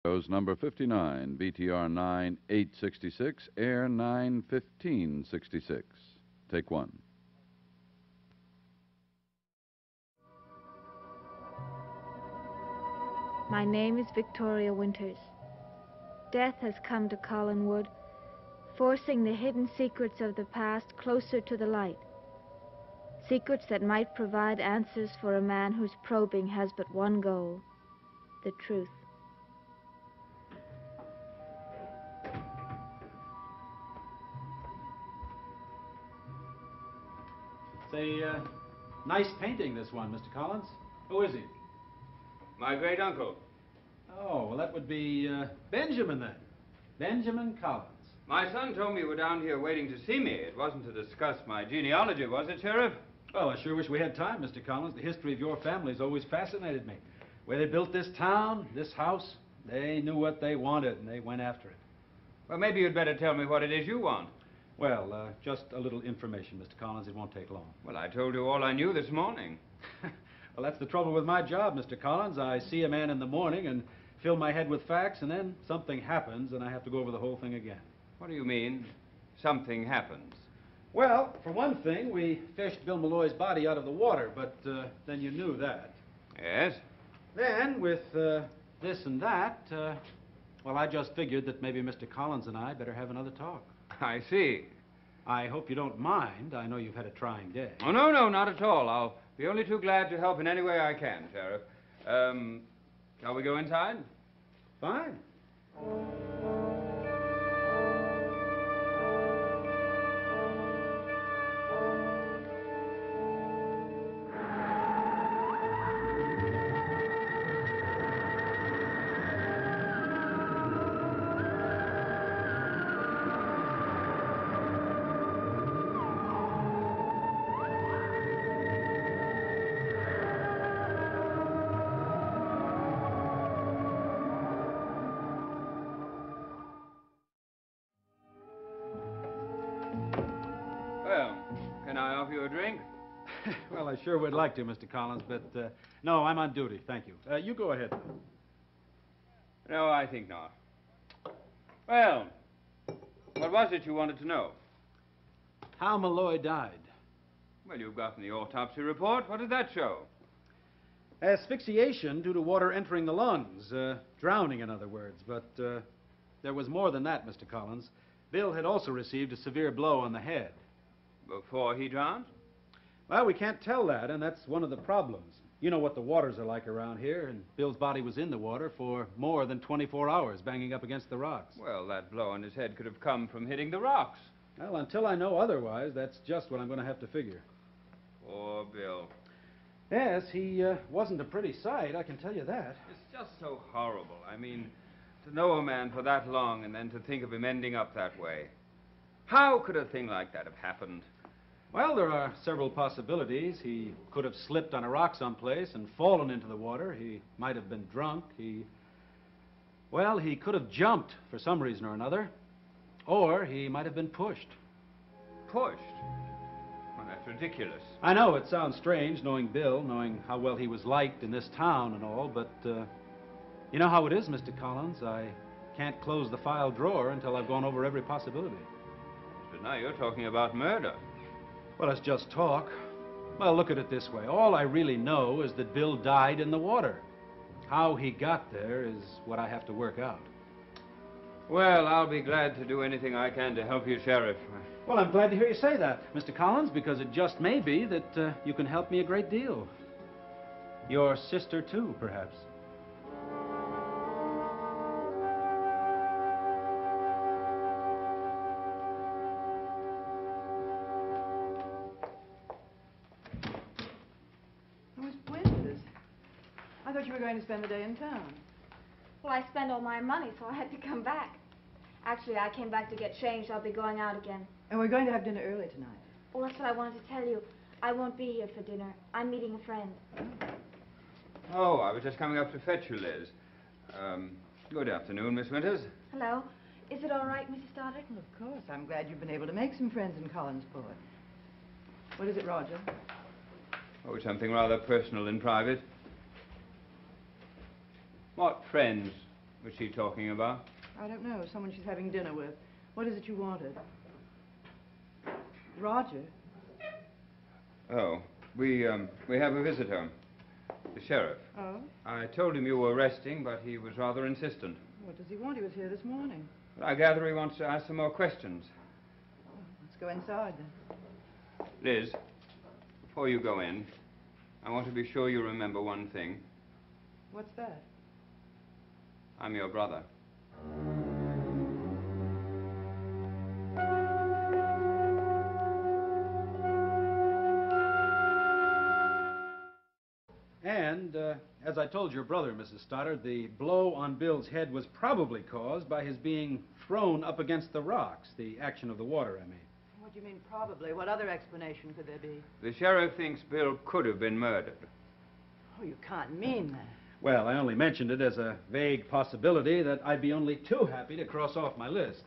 Goes number 59, BTR 9866, Air 91566. Take one. My name is Victoria Winters. Death has come to Collinwood, forcing the hidden secrets of the past closer to the light. Secrets that might provide answers for a man whose probing has but one goal: the truth. It's a nice painting, this one, Mr. Collins. Who is he? My great-uncle. Oh, well, that would be Benjamin, then. Benjamin Collins. My son told me you were down here waiting to see me. It wasn't to discuss my genealogy, was it, Sheriff? Well, I sure wish we had time, Mr. Collins. The history of your family's always fascinated me. Where they built this town, this house, they knew what they wanted, and they went after it. Well, maybe you'd better tell me what it is you want. Well, just a little information, Mr. Collins. It won't take long. Well, I told you all I knew this morning. Well, that's the trouble with my job, Mr. Collins. I see a man in the morning and fill my head with facts, and then something happens, and I have to go over the whole thing again. What do you mean, something happens? Well, for one thing, we fished Bill Malloy's body out of the water, but then you knew that. Yes? Then, with this and that, well, I just figured that maybe Mr. Collins and I better have another talk. I see. I hope you don't mind. I know you've had a trying day. Oh, no, not at all. I'll be only too glad to help in any way I can, Sheriff. Shall we go inside? Fine. Well, can I offer you a drink? Well, I sure would like to, Mr. Collins, but no, I'm on duty. Thank you. You go ahead. No, I think not. Well, what was it you wanted to know? How Malloy died. Well, you've gotten the autopsy report. What did that show? Asphyxiation due to water entering the lungs. Drowning, in other words. But there was more than that, Mr. Collins. Bill had also received a severe blow on the head. Before he drowned? Well, we can't tell that, and that's one of the problems. You know what the waters are like around here, and Bill's body was in the water for more than 24 hours, banging up against the rocks. Well, that blow on his head could have come from hitting the rocks. Well, until I know otherwise, that's just what I'm going to have to figure. Poor Bill. Yes, he wasn't a pretty sight, I can tell you that. It's just so horrible. I mean, to know a man for that long and then to think of him ending up that way. How could a thing like that have happened? Well, there are several possibilities. He could have slipped on a rock someplace and fallen into the water. He might have been drunk. Well, he could have jumped for some reason or another. Or he might have been pushed. Pushed? Well, that's ridiculous. I know it sounds strange, knowing Bill, knowing how well he was liked in this town and all, but you know how it is, Mr. Collins. I can't close the file drawer until I've gone over every possibility. But now you're talking about murder. Well, it's just talk. Well, look at it this way. All I really know is that Bill died in the water. How he got there is what I have to work out. Well, I'll be glad to do anything I can to help you, Sheriff. Well, I'm glad to hear you say that, Mr. Collins, because it just may be that you can help me a great deal. Your sister, too, perhaps. I thought you were going to spend the day in town. Well, I spent all my money, so I had to come back. Actually, I came back to get changed. I'll be going out again. And we're going to have dinner early tonight. Well, that's what I wanted to tell you. I won't be here for dinner. I'm meeting a friend. Oh, I was just coming up to fetch you, Liz. Good afternoon, Miss Winters. Hello. Is it all right, Mrs. Stoddard? Well, of course. I'm glad you've been able to make some friends in Collinsport. What is it, Roger? Oh, something rather personal and private. What friends Was she talking about? I don't know. Someone she's having dinner with. What is it you wanted? Roger? Oh, we have a visitor. The sheriff. Oh? I told him you were resting, but he was rather insistent. What does he want? He was here this morning. I gather he wants to ask some more questions. Let's go inside then. Liz, before you go in, I want to be sure you remember one thing. What's that? I'm your brother. And, as I told your brother, Mrs. Stoddard, the blow on Bill's head was probably caused by his being thrown up against the rocks, the action of the water, I mean. What do you mean, probably? What other explanation could there be? The sheriff thinks Bill could have been murdered. Oh, you can't mean that. Well, I only mentioned it as a vague possibility that I'd be only too happy to cross off my list.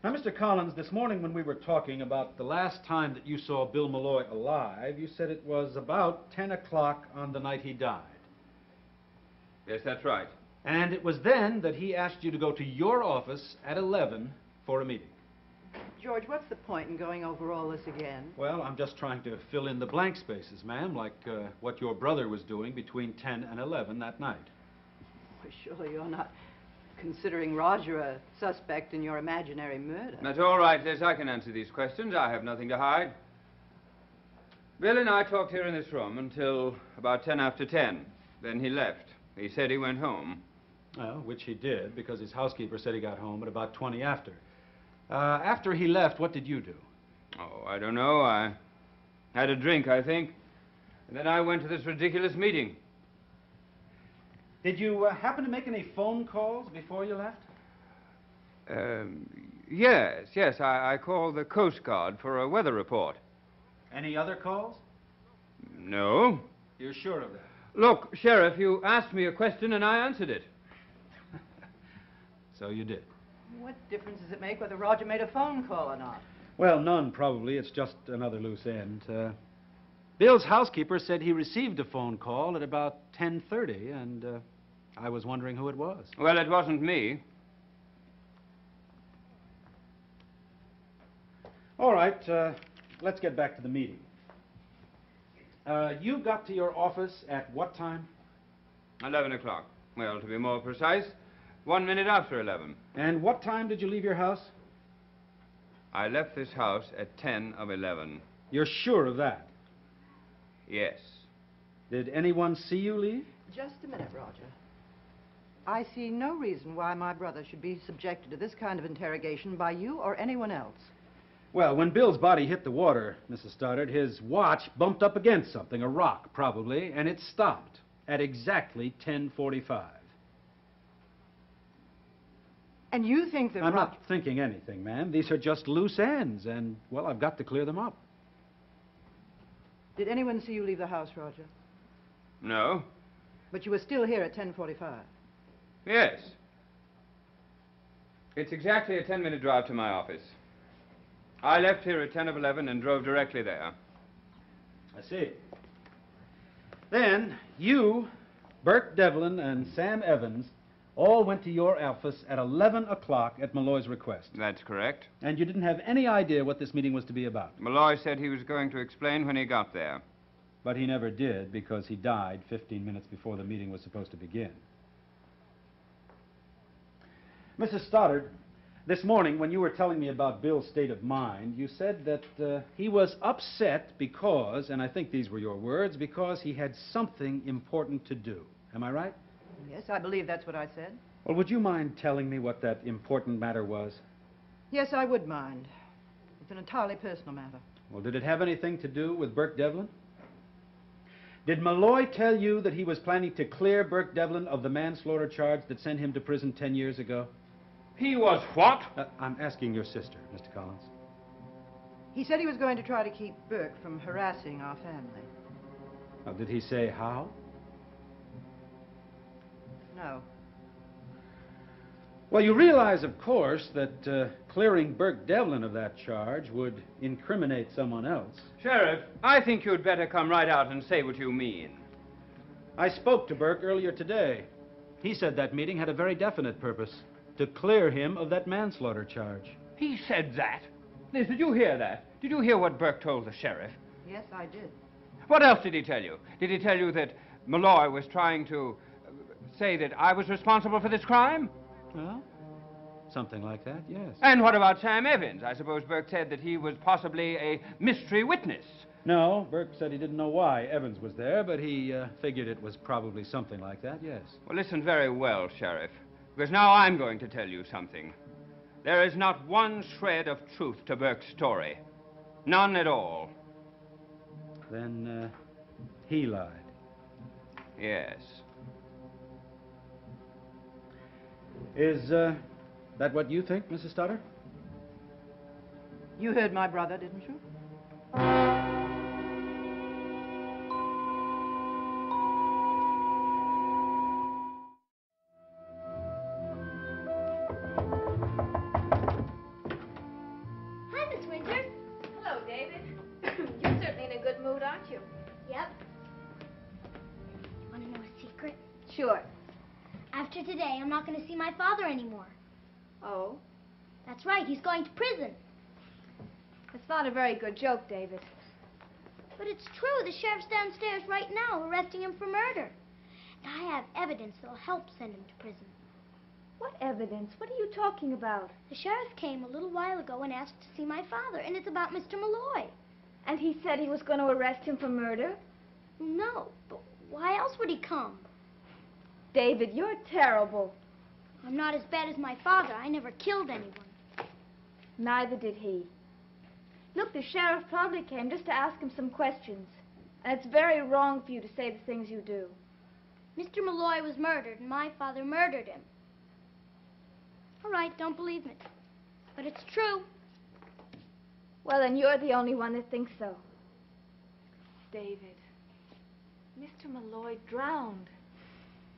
Now, Mr. Collins, this morning when we were talking about the last time that you saw Bill Malloy alive, you said it was about 10 o'clock on the night he died. Yes, that's right. And it was then that he asked you to go to your office at 11 for a meeting. George, what's the point in going over all this again? Well, I'm just trying to fill in the blank spaces, ma'am, like what your brother was doing between 10 and 11 that night. Well, surely you're not considering Roger a suspect in your imaginary murder. That's all right, Liz. I can answer these questions. I have nothing to hide. Bill and I talked here in this room until about 10 after 10. Then he left. He said he went home. Well, which he did, because his housekeeper said he got home at about 20 after. After he left, what did you do? Oh, I don't know. I had a drink, I think. And then I went to this ridiculous meeting. Did you happen to make any phone calls before you left? Yes. I called the Coast Guard for a weather report. Any other calls? No. You're sure of that? Look, Sheriff, you asked me a question and I answered it. So you did. What difference does it make whether Roger made a phone call or not? Well, none, probably. It's just another loose end. Bill's housekeeper said he received a phone call at about 10:30, and I was wondering who it was. Well, it wasn't me. All right, let's get back to the meeting. You got to your office at what time? 11 o'clock. Well, to be more precise, 1 minute after 11. And what time did you leave your house? I left this house at 10 of 11. You're sure of that? Yes. Did anyone see you leave? Just a minute, Roger. I see no reason why my brother should be subjected to this kind of interrogation by you or anyone else. Well, when Bill's body hit the water, Mrs. Stoddard, his watch bumped up against something, a rock probably, and it stopped at exactly 10:45. And you think that I'm Roger... not thinking anything, ma'am. These are just loose ends, and, well, I've got to clear them up. Did anyone see you leave the house, Roger? No. But you were still here at 10:45. Yes. It's exactly a 10-minute drive to my office. I left here at 10 of 11 and drove directly there. I see. Then, you, Burke Devlin, and Sam Evans all went to your office at 11 o'clock at Malloy's request. That's correct. And you didn't have any idea what this meeting was to be about. Malloy said he was going to explain when he got there. But he never did, because he died 15 minutes before the meeting was supposed to begin. Mrs. Stoddard, this morning, when you were telling me about Bill's state of mind, you said that he was upset because, and I think these were your words, because he had something important to do. Am I right? Yes, I believe that's what I said. Well, would you mind telling me what that important matter was? Yes, I would mind. It's an entirely personal matter. Well, did it have anything to do with Burke Devlin? Did Malloy tell you that he was planning to clear Burke Devlin of the manslaughter charge that sent him to prison 10 years ago? He was what? I'm asking your sister, Mr. Collins. He said he was going to try to keep Burke from harassing our family. Now, did he say how? No. Well, you realize, of course, that clearing Burke Devlin of that charge would incriminate someone else. Sheriff, I think you'd better come right out and say what you mean. I spoke to Burke earlier today. He said that meeting had a very definite purpose, to clear him of that manslaughter charge. He said that? Liz, did you hear that? Did you hear what Burke told the sheriff? Yes, I did. What else did he tell you? Did he tell you that Malloy was trying to say that I was responsible for this crime? Well, something like that, yes. And what about Sam Evans? I suppose Burke said that he was possibly a mystery witness. No, Burke said he didn't know why Evans was there, but he figured it was probably something like that, yes. Well, listen very well, Sheriff, because now I'm going to tell you something. There is not one shred of truth to Burke's story. None at all. Then, he lied. Yes. Is, that what you think, Mrs. Stoddard? You heard my brother, didn't you? Hi, Miss Winters. Hello, David. You're certainly in a good mood, aren't you? Yep. Want to know a secret? Sure. After today, I'm not going to see my father anymore. Oh? That's right, he's going to prison. It's not a very good joke, David. But it's true, the sheriff's downstairs right now arresting him for murder. And I have evidence that'll help send him to prison. What evidence? What are you talking about? The sheriff came a little while ago and asked to see my father, and it's about Mr. Malloy. And he said he was going to arrest him for murder? No, but why else would he come? David, you're terrible. I'm not as bad as my father. I never killed anyone. Neither did he. Look, the sheriff probably came just to ask him some questions. And it's very wrong for you to say the things you do. Mr. Malloy was murdered, and my father murdered him. All right, don't believe me. But it's true. Well, then you're the only one that thinks so. David, Mr. Malloy drowned.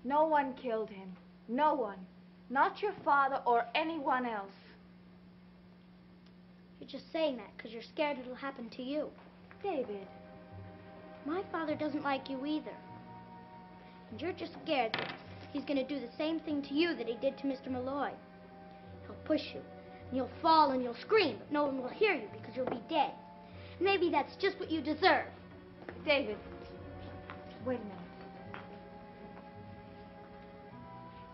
No one killed him. No one. Not your father or anyone else. You're just saying that because you're scared it'll happen to you. David. My father doesn't like you either. And you're just scared that he's going to do the same thing to you that he did to Mr. Malloy. He'll push you, and you'll fall and you'll scream, but no one will hear you because you'll be dead. Maybe that's just what you deserve. David, wait a minute.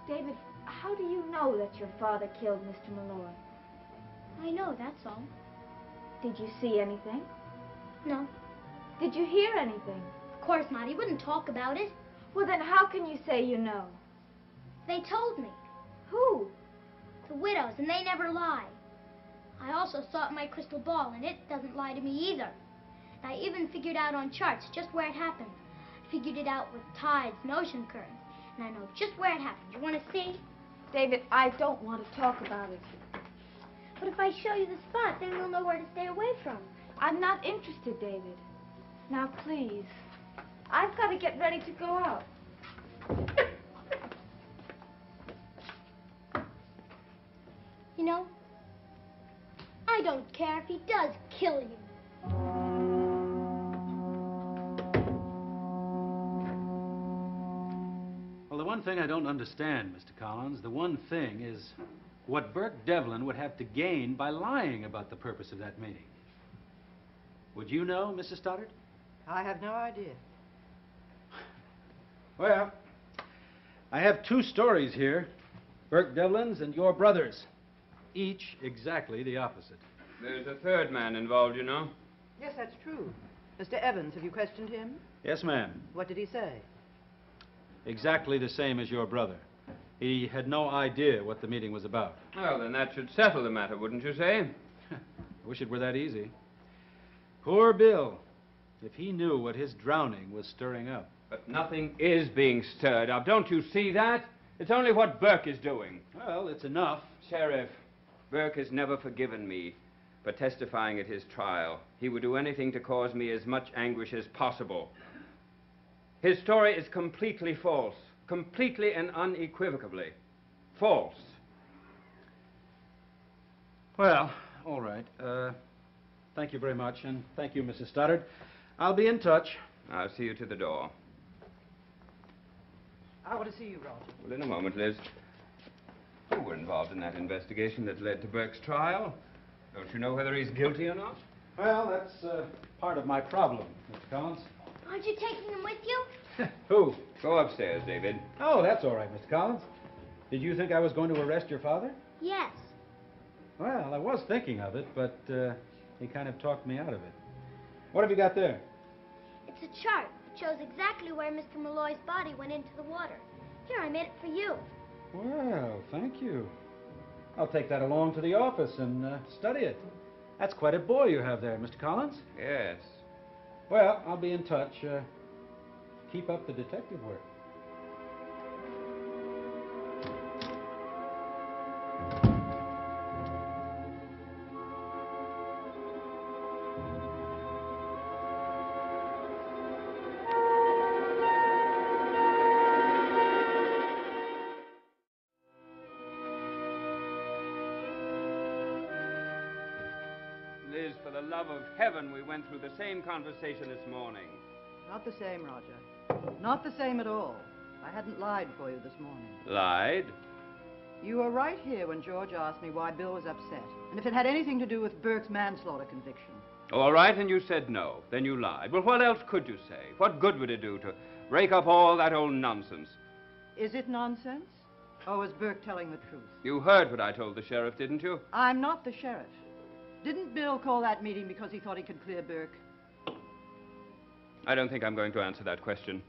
David, how do you know that your father killed Mr. Malloy? I know, that's all. Did you see anything? No. Did you hear anything? Of course not. He wouldn't talk about it. Well, then how can you say you know? They told me. Who? The widows, and they never lie. I also saw it in my crystal ball, and it doesn't lie to me either. And I even figured out on charts just where it happened. I figured it out with tides and ocean currents, and I know just where it happened. You want to see? David, I don't want to talk about it. But if I show you the spot, then we'll know where to stay away from. I'm not interested, David. Now, please. I've got to get ready to go out. You know, I don't care if he does kill you. Well, the one thing I don't understand, Mr. Collins, the one thing is what Burke Devlin would have to gain by lying about the purpose of that meeting. Would you know, Mrs. Stoddard? I have no idea. Well, I have two stories here. Burke Devlin's and your brother's. Each exactly the opposite. There's a third man involved, you know. Yes, that's true. Mr. Evans, have you questioned him? Yes, ma'am. What did he say? Exactly the same as your brother. He had no idea what the meeting was about. Well, then that should settle the matter, wouldn't you say? I wish it were that easy. Poor Bill. If he knew what his drowning was stirring up. But nothing is being stirred up. Don't you see that? It's only what Burke is doing. Well, it's enough. Sheriff, Burke has never forgiven me for testifying at his trial. He would do anything to cause me as much anguish as possible. His story is completely false. Completely and unequivocally false. Well, all right. Thank you very much, and thank you, Mrs. Stoddard. I'll be in touch. I'll see you to the door. I want to see you, Roger. Well, in a moment, Liz. You were involved in that investigation that led to Burke's trial. Don't you know whether he's guilty or not? Well, that's part of my problem, Mr. Collins. Aren't you taking him with you? Who? Go upstairs, David. Oh, that's all right, Mr. Collins. Did you think I was going to arrest your father? Yes. Well, I was thinking of it, but he kind of talked me out of it. What have you got there? It's a chart. It shows exactly where Mr. Malloy's body went into the water. Here, I made it for you. Well, thank you. I'll take that along to the office and study it. That's quite a boy you have there, Mr. Collins. Yes. Well, I'll be in touch. Keep up the detective work. Liz, for the love of heaven, we went through the same conversation this morning. Not the same, Roger. Not the same at all. I hadn't lied for you this morning. Lied? You were right here when George asked me why Bill was upset, and if it had anything to do with Burke's manslaughter conviction. All right, and you said no. Then you lied. Well, what else could you say? What good would it do to rake up all that old nonsense? Is it nonsense? Or is Burke telling the truth? You heard what I told the sheriff, didn't you? I'm not the sheriff. Didn't Bill call that meeting because he thought he could clear Burke? I don't think I'm going to answer that question.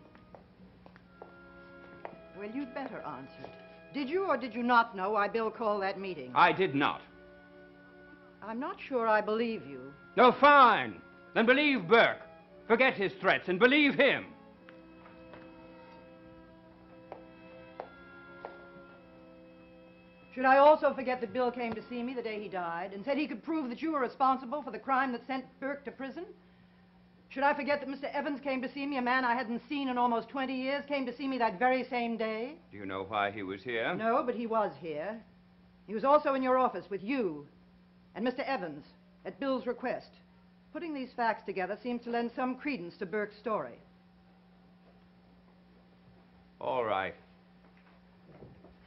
Well, you'd better answer it. Did you or did you not know why Bill called that meeting? I did not. I'm not sure I believe you. No, fine. Then believe Burke. Forget his threats and believe him. Should I also forget that Bill came to see me the day he died and said he could prove that you were responsible for the crime that sent Burke to prison? Should I forget that Mr. Evans came to see me, a man I hadn't seen in almost 20 years, came to see me that very same day? Do you know why he was here? No, but he was here. He was also in your office with you and Mr. Evans at Bill's request. Putting these facts together seems to lend some credence to Burke's story. All right.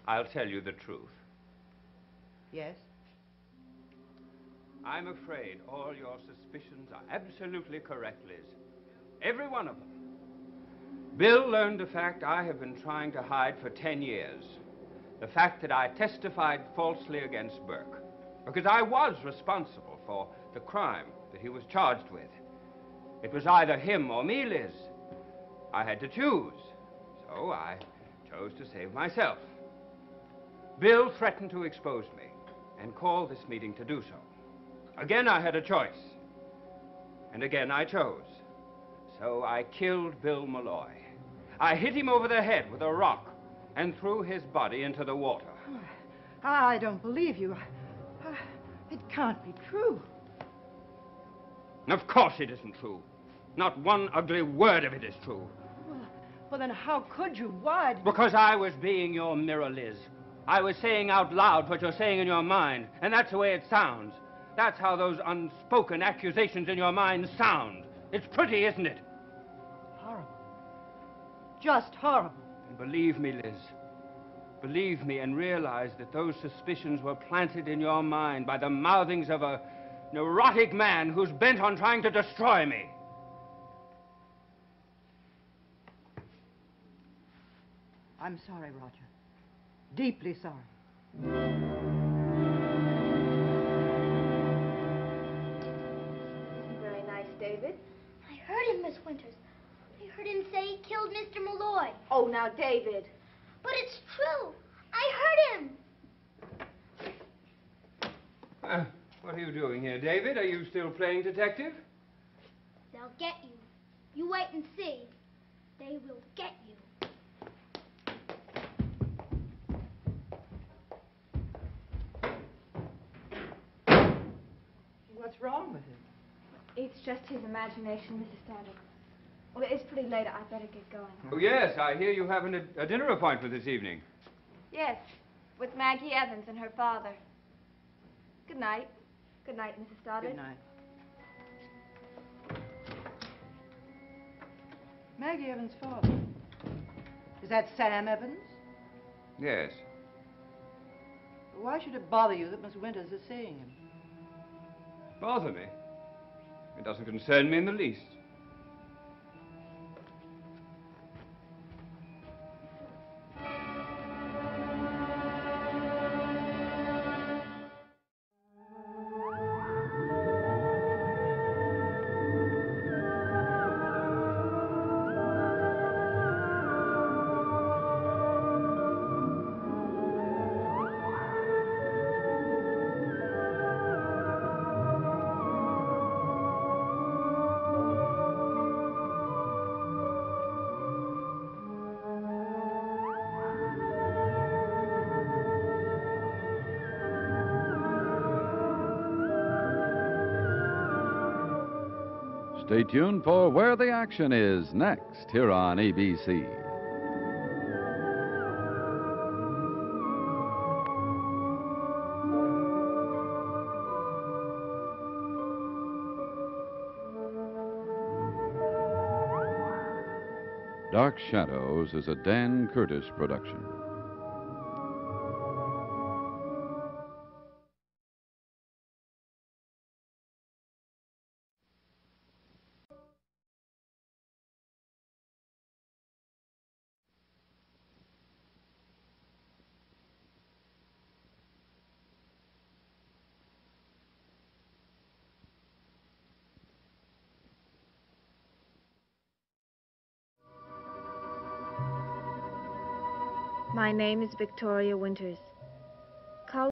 I'll tell you the truth. Yes? I'm afraid all your suspicions are absolutely correct, Liz. Every one of them. Bill learned a fact I have been trying to hide for 10 years. The fact that I testified falsely against Burke. Because I was responsible for the crime that he was charged with. It was either him or me, Liz. I had to choose. So I chose to save myself. Bill threatened to expose me and called this meeting to do so. Again, I had a choice. And again, I chose. So I killed Bill Malloy. I hit him over the head with a rock and threw his body into the water. I don't believe you. It can't be true. Of course it isn't true. Not one ugly word of it is true. Well, then how could you? Why? Because I was being your mirror, Liz. I was saying out loud what you're saying in your mind, and that's the way it sounds. That's how those unspoken accusations in your mind sound. It's pretty, isn't it? Horrible. Just horrible. And believe me, Liz. Believe me and realize that those suspicions were planted in your mind by the mouthings of a neurotic man who's bent on trying to destroy me. I'm sorry, Roger. Deeply sorry. Very nice, David. I heard him, Miss Winters. I heard him say he killed Mr. Malloy. Oh, now, David. But it's true. I heard him. What are you doing here, David? Are you still playing detective? They'll get you. You wait and see. They will get you. What's wrong with him? It's just his imagination, Mrs. Stoddard. Well, it's pretty late. I'd better get going. Oh, yes. I hear you have a dinner appointment this evening. Yes, with Maggie Evans and her father. Good night. Good night, Mrs. Stoddard. Good night. Maggie Evans' father. Is that Sam Evans? Yes. Why should it bother you that Miss Winters is seeing him? Bother me? It doesn't concern me in the least. Stay tuned for Where the Action Is next here on ABC. Dark Shadows is a Dan Curtis production. My name is Victoria Winters.